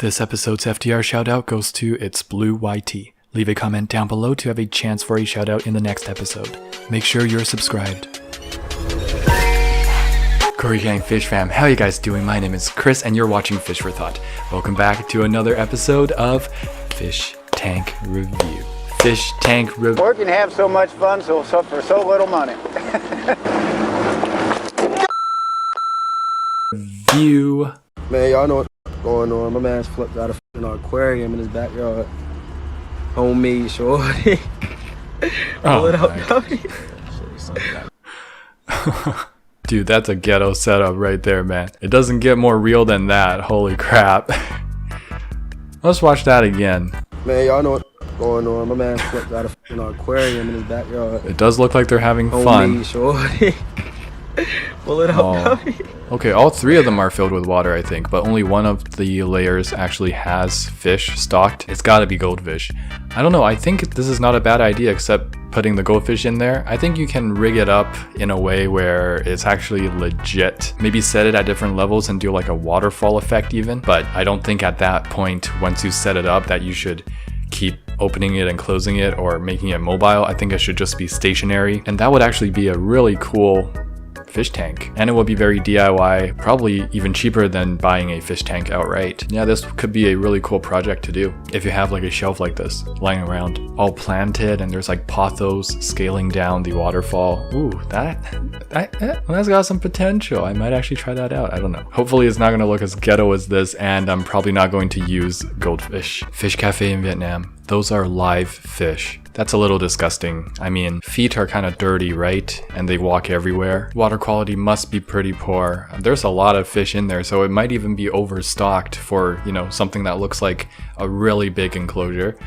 This episode's FDR shoutout goes to It's Blue YT. Leave a comment down below to have a chance for a shoutout in the next episode. Make sure you're subscribed. Cory Gang Fish Fam, how you guys doing? My name is Chris and you're watching Fish for Thought. Welcome back to another episode of Fish Tank Review. Fish Tank Review. Work and have so much fun for so little money. View. Man, y'all know what's going on. My man's flipped out an aquarium in his backyard. Homemade shorty. Pull it out. Dude, that's a ghetto setup right there, man. It doesn't get more real than that. Holy crap. Let's watch that again. Man, y'all know what's going on. My man's flipped out an aquarium in his backyard. It does look like they're having fun. Homemade shorty. Pull it out. Okay, all three of them are filled with water, I think, but only one of the layers actually has fish stocked. It's gotta be goldfish. I don't know, I think this is not a bad idea except putting the goldfish in there. I think you can rig it up in a way where it's actually legit. Maybe set it at different levels and do like a waterfall effect even, but I don't think at that point, once you set it up, that you should keep opening it and closing it or making it mobile. I think it should just be stationary, and that would actually be a really cool fish tank, and it will be very DIY, probably even cheaper than buying a fish tank outright. Yeah, this could be a really cool project to do if you have like a shelf like this lying around all planted and there's like pothos scaling down the waterfall. Ooh, that's got some potential. I might actually try that out. I don't know. Hopefully it's not going to look as ghetto as this, and I'm probably not going to use goldfish. Fish cafe in Vietnam, those are live fish. That's a little disgusting. I mean, feet are kind of dirty, right? And they walk everywhere. Water quality must be pretty poor. There's a lot of fish in there, so it might even be overstocked for, you know, something that looks like a really big enclosure.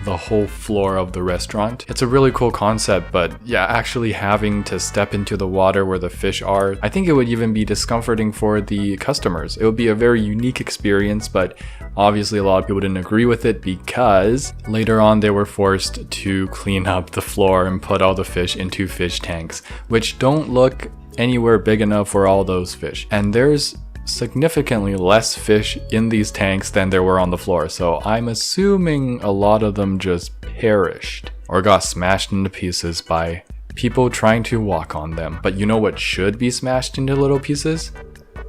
The whole floor of the restaurant. It's a really cool concept, but yeah, actually having to step into the water where the fish are, I think it would even be discomforting for the customers. It would be a very unique experience, but obviously a lot of people didn't agree with it because later on they were forced to clean up the floor and put all the fish into fish tanks, which don't look anywhere big enough for all those fish. And there's significantly less fish in these tanks than there were on the floor, so I'm assuming a lot of them just perished or got smashed into pieces by people trying to walk on them. But you know what should be smashed into little pieces?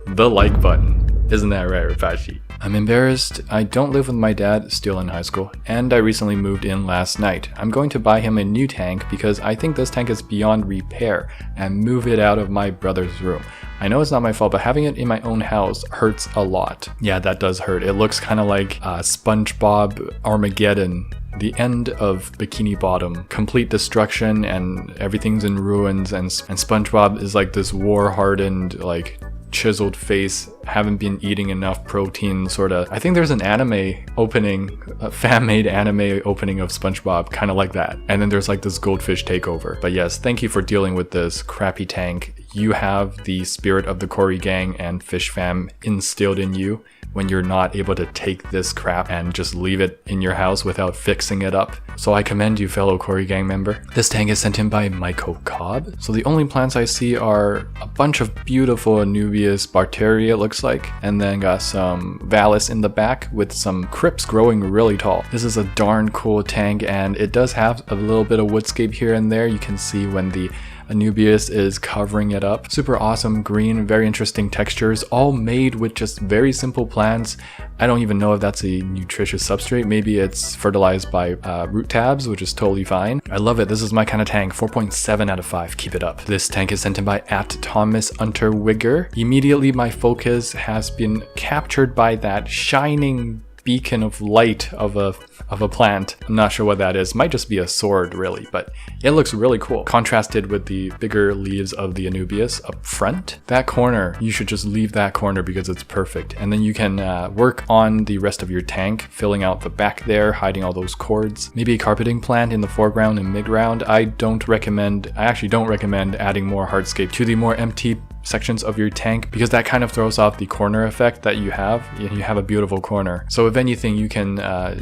The like button. Isn't that right, Rapachi? I'm embarrassed. I don't live with my dad, still in high school, and I recently moved in last night. I'm going to buy him a new tank because I think this tank is beyond repair and move it out of my brother's room. I know it's not my fault, but having it in my own house hurts a lot. Yeah, that does hurt. It looks kind of like SpongeBob Armageddon. The end of Bikini Bottom, complete destruction and everything's in ruins, and SpongeBob is like this war-hardened, like chiseled face, haven't been eating enough protein, sort of. I think there's an anime opening, a fan-made anime opening of SpongeBob, kind of like that. And then there's like this goldfish takeover. But yes, thank you for dealing with this crappy tank. You have the spirit of the Cory Gang and Fish Fam instilled in you when you're not able to take this crap and just leave it in your house without fixing it up. So I commend you, fellow Cory Gang member. This tank is sent in by Michael Cobb. So the only plants I see are a bunch of beautiful Anubias Barteria, it looks like, and then got some Vallis in the back with some crypts growing really tall. This is a darn cool tank, and it does have a little bit of woodscape here and there. You can see when the Anubias is covering it up. Super awesome green, very interesting textures, all made with just very simple plants. I don't even know if that's a nutritious substrate. Maybe it's fertilized by root tabs, which is totally fine. I love it. This is my kind of tank. 4.7 out of 5. Keep it up. This tank is sent in by @Thomas_Unterwigger. Immediately my focus has been captured by that shining beacon of light of a plant. I'm not sure what that is. Might just be a sword really, but it looks really cool. Contrasted with the bigger leaves of the Anubias up front. That corner, you should just leave that corner because it's perfect. And then you can work on the rest of your tank, filling out the back there, hiding all those cords. Maybe a carpeting plant in the foreground and mid-ground. I actually don't recommend adding more hardscape to the more empty sections of your tank because that kind of throws off the corner effect that you have. You have a beautiful corner. So if anything, you can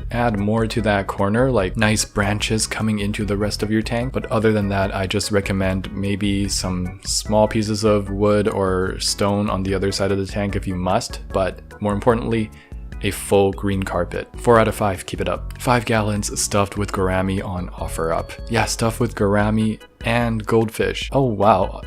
add more to that corner, like nice branches coming into the rest of your tank. But other than that, I just recommend maybe some small pieces of wood or stone on the other side of the tank if you must. But more importantly, a full green carpet. 4 out of 5, keep it up. 5 gallons stuffed with gourami on offer up. Yeah, stuffed with gourami and goldfish. Oh wow,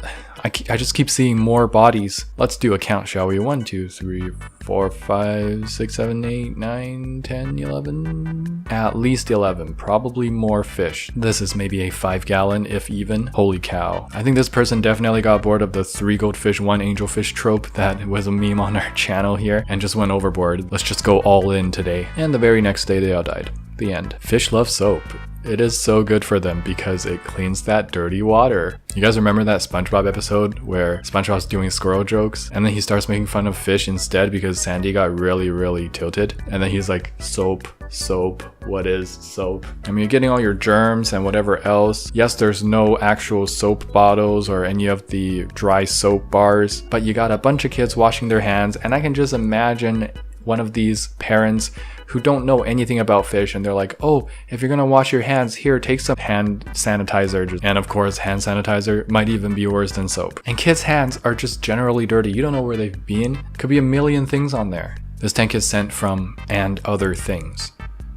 I just keep seeing more bodies. Let's do a count, shall we? 1, 2, 3, 4, 5, 6, 7, 8, 9, 10, 11. At least 11, probably more fish. This is maybe a 5 gallon, if even. Holy cow. I think this person definitely got bored of the 3 goldfish, 1 angelfish trope that was a meme on our channel here and just went overboard. Let's just go all in today. And the very next day they all died. The end. Fish love soap. It is so good for them because it cleans that dirty water. You guys remember that SpongeBob episode where SpongeBob's doing squirrel jokes and then he starts making fun of fish instead because Sandy got really tilted, and then he's like, soap, what is soap? I mean, you're getting all your germs and whatever else. Yes, there's no actual soap bottles or any of the dry soap bars, but you got a bunch of kids washing their hands, and I can just imagine one of these parents who don't know anything about fish, and they're like, oh, if you're gonna wash your hands, here, take some hand sanitizer. And of course, hand sanitizer might even be worse than soap. And kids' hands are just generally dirty. You don't know where they've been. Could be a million things on there. This tank is sent from And Other Things.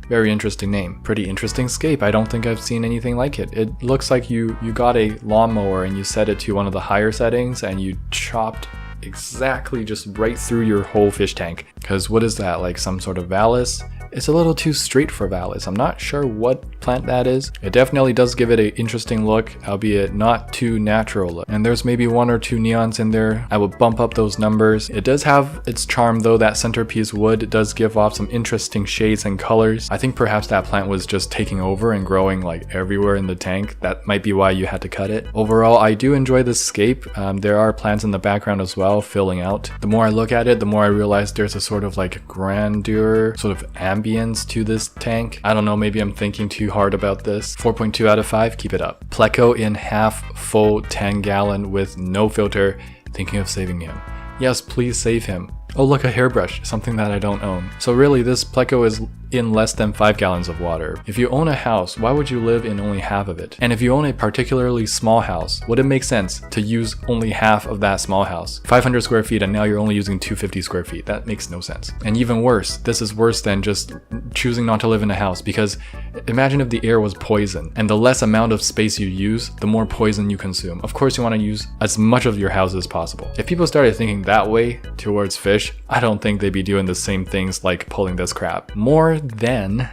Very interesting name. Pretty interesting scape. I don't think I've seen anything like it. It looks like you got a lawnmower and you set it to one of the higher settings and you chopped exactly just right through your whole fish tank. Because what is that, like some sort of vallus? It's a little too straight for vallus. I'm not sure what plant that is. It definitely does give it an interesting look, albeit not too natural look. And there's maybe 1 or 2 neons in there. I will bump up those numbers. It does have its charm though. That centerpiece wood does give off some interesting shades and colors. I think perhaps that plant was just taking over and growing like everywhere in the tank. That might be why you had to cut it. Overall, I do enjoy this scape. There are plants in the background as well, filling out. The more I look at it, the more I realize there's a sort of like grandeur, sort of ambience to this tank. I don't know, maybe I'm thinking too hard about this. 4.2 out of 5, keep it up. Pleco in half full 10 gallon with no filter, thinking of saving him. Yes, please save him. Oh look, a hairbrush, something that I don't own. So really, this Pleco is in less than 5 gallons of water. If you own a house, why would you live in only half of it? And if you own a particularly small house, would it make sense to use only half of that small house? 500 square feet and now you're only using 250 square feet. That makes no sense. And even worse, this is worse than just choosing not to live in a house, because imagine if the air was poison and the less amount of space you use, the more poison you consume. Of course you want to use as much of your house as possible. If people started thinking that way towards fish, I don't think they'd be doing the same things like pulling this crap. More than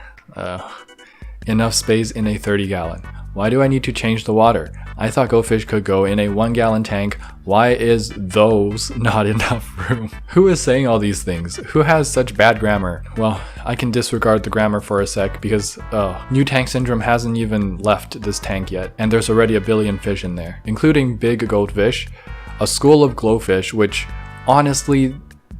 enough space in a 30 gallon. Why do I need to change the water? I thought goldfish could go in a 1 gallon tank. Why is those not enough room? Who is saying all these things? Who has such bad grammar? Well, I can disregard the grammar for a sec because new tank syndrome hasn't even left this tank yet, and there's already a billion fish in there, including big goldfish, a school of glowfish, which honestly,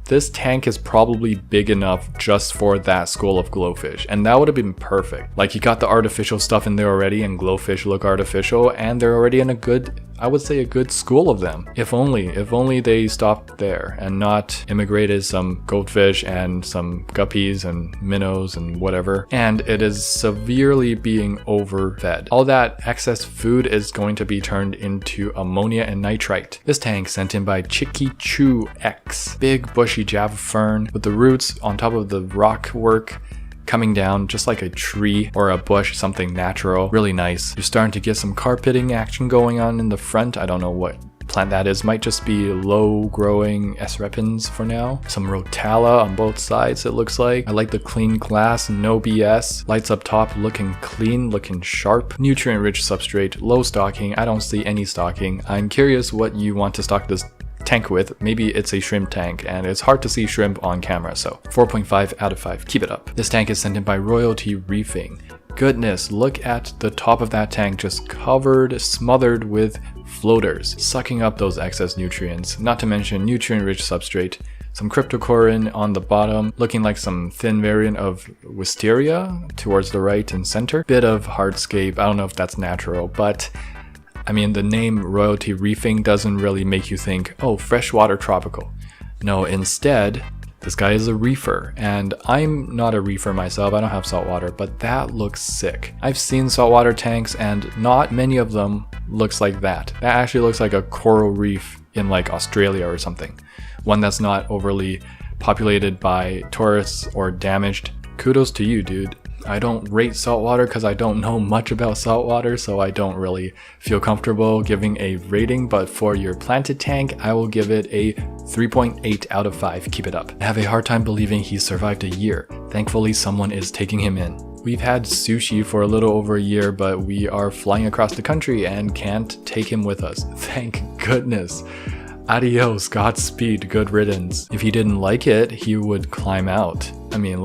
this tank is probably big enough just for that school of glowfish, and that would have been perfect. Like, you got the artificial stuff in there already, and glowfish look artificial, and they're already in a good, I would say, a good school of them. If only they stopped there and not immigrated some goldfish and some guppies and minnows and whatever. And it is severely being overfed. All that excess food is going to be turned into ammonia and nitrite. This tank sent in by Chicky Chu X. Big bushy Java fern with the roots on top of the rock work coming down just like a tree or a bush, something natural. Really nice. You're starting to get some carpeting action going on in the front. I don't know what plant that is. Might just be low growing S. repens for now. Some rotala on both sides, it looks like. I like the clean glass, no BS. Lights up top looking clean, looking sharp. Nutrient rich substrate, low stocking. I don't see any stocking. I'm curious what you want to stock this tank with. Maybe it's a shrimp tank, and it's hard to see shrimp on camera, so 4.5 out of 5, keep it up. This tank is sent in by Royalty Reefing. Goodness, look at the top of that tank, just covered, smothered with floaters, sucking up those excess nutrients, not to mention nutrient rich substrate. Some cryptocorin on the bottom, looking like some thin variant of wisteria towards the right and center. Bit of hardscape, I don't know if that's natural, but I mean, the name Royalty Reefing doesn't really make you think, oh, freshwater tropical. No, instead, this guy is a reefer, and I'm not a reefer myself, I don't have saltwater, but that looks sick. I've seen saltwater tanks, and not many of them looks like that. That actually looks like a coral reef in like Australia or something. One that's not overly populated by tourists or damaged, kudos to you, dude. I don't rate saltwater because I don't know much about saltwater, so I don't really feel comfortable giving a rating, but for your planted tank, I will give it a 3.8 out of 5. Keep it up. I have a hard time believing he survived a year. Thankfully, someone is taking him in. We've had sushi for a little over a year, but we are flying across the country and can't take him with us. Thank goodness. Adios, Godspeed, good riddance. If he didn't like it, he would climb out. I mean,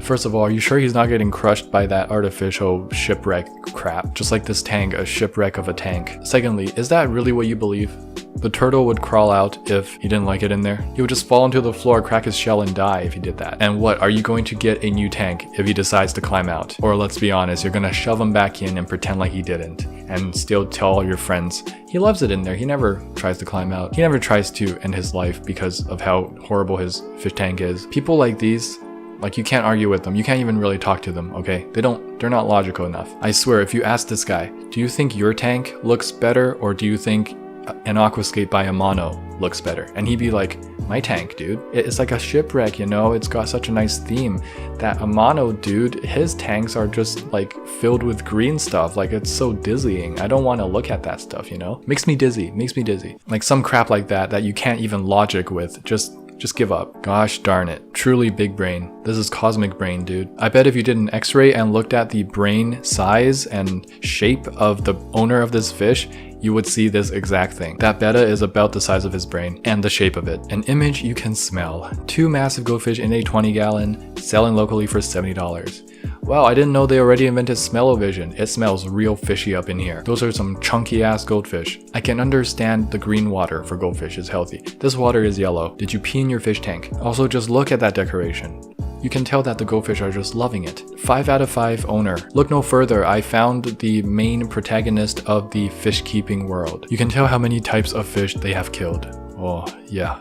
first of all, are you sure he's not getting crushed by that artificial shipwreck crap? Just like this tank, a shipwreck of a tank. Secondly, is that really what you believe? The turtle would crawl out if he didn't like it in there. He would just fall into the floor, crack his shell, and die if he did that. And what, are you going to get a new tank if he decides to climb out? Or let's be honest, you're gonna shove him back in and pretend like he didn't, and still tell all your friends, he loves it in there, he never tries to climb out. He never tries to end his life because of how horrible his fish tank is. People like these, like, you can't argue with them. You can't even really talk to them, okay? They're not logical enough. I swear, if you ask this guy, do you think your tank looks better, or do you think an Aquascape by Amano looks better? And he'd be like, my tank, dude. It's like a shipwreck, you know? It's got such a nice theme. That Amano dude, his tanks are just like filled with green stuff. Like, it's so dizzying. I don't want to look at that stuff, you know? Makes me dizzy. Like some crap like that you can't even logic with. Just give up. Gosh darn it. Truly big brain. This is cosmic brain, dude. I bet if you did an x-ray and looked at the brain size and shape of the owner of this fish, you would see this exact thing. That betta is about the size of his brain and the shape of it. An image you can smell. 2 massive goldfish in a 20-gallon, selling locally for $70. Wow, I didn't know they already invented smell-o-vision. It smells real fishy up in here. Those are some chunky ass goldfish. I can understand the green water for goldfish is healthy. This water is yellow. Did you pee in your fish tank? Also, just look at that decoration. You can tell that the goldfish are just loving it. 5 out of 5 owner. Look no further, I found the main protagonist of the fish keeping world. You can tell how many types of fish they have killed. Oh yeah,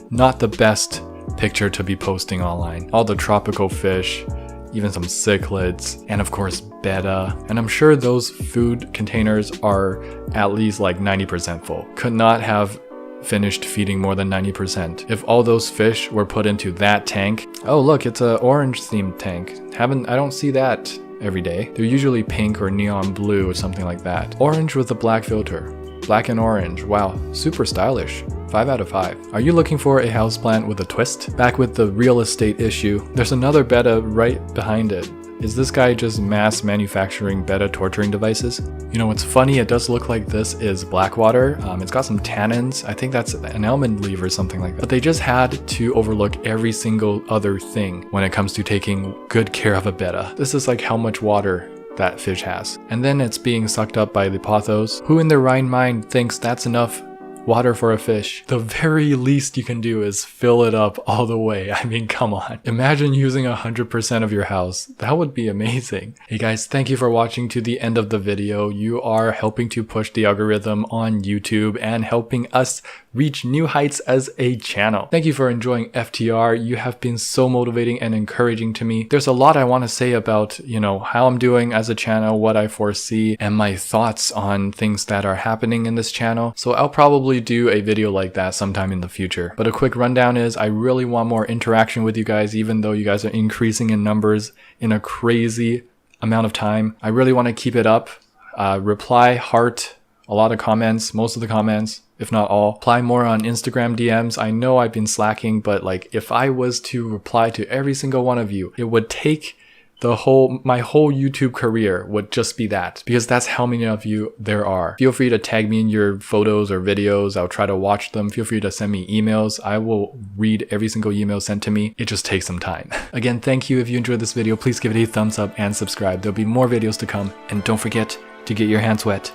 not the best picture to be posting online. All the tropical fish, even some cichlids, and of course betta. And I'm sure those food containers are at least like 90% full. Could not have finished feeding more than 90%. If all those fish were put into that tank. Oh look, it's an orange themed tank. I don't see that every day. They're usually pink or neon blue or something like that. Orange with a black filter. Black and orange. Wow, super stylish. 5 out of 5. Are you looking for a houseplant with a twist? Back with the real estate issue. There's another betta right behind it. Is this guy just mass manufacturing betta torturing devices? You know what's funny? It does look like this is blackwater. It's got some tannins. I think that's an almond leaf or something like that. But they just had to overlook every single other thing when it comes to taking good care of a betta. This is like how much water that fish has. And then it's being sucked up by the pothos. Who in their right mind thinks that's enough water for a fish? The very least you can do is fill it up all the way. I mean, come on. Imagine using 100% of your house. That would be amazing. Hey guys, thank you for watching to the end of the video. You are helping to push the algorithm on YouTube and helping us reach new heights as a channel. Thank you for enjoying FTR. You have been so motivating and encouraging to me. There's a lot I want to say about, you know, how I'm doing as a channel, what I foresee, and my thoughts on things that are happening in this channel. So I'll probably do a video like that sometime in the future. But a quick rundown is I really want more interaction with you guys, even though you guys are increasing in numbers in a crazy amount of time. I really want to keep it up. Reply, heart, a lot of comments, most of the comments, if not all. Reply more on Instagram DMs. I know I've been slacking, but like if I was to reply to every single one of you, it would take my whole YouTube career would just be that, because that's how many of you there are. Feel free to tag me in your photos or videos. I'll try to watch them. Feel free to send me emails. I will read every single email sent to me. It just takes some time. Again, thank you. If you enjoyed this video, please give it a thumbs up and subscribe. There'll be more videos to come. And don't forget to get your hands wet.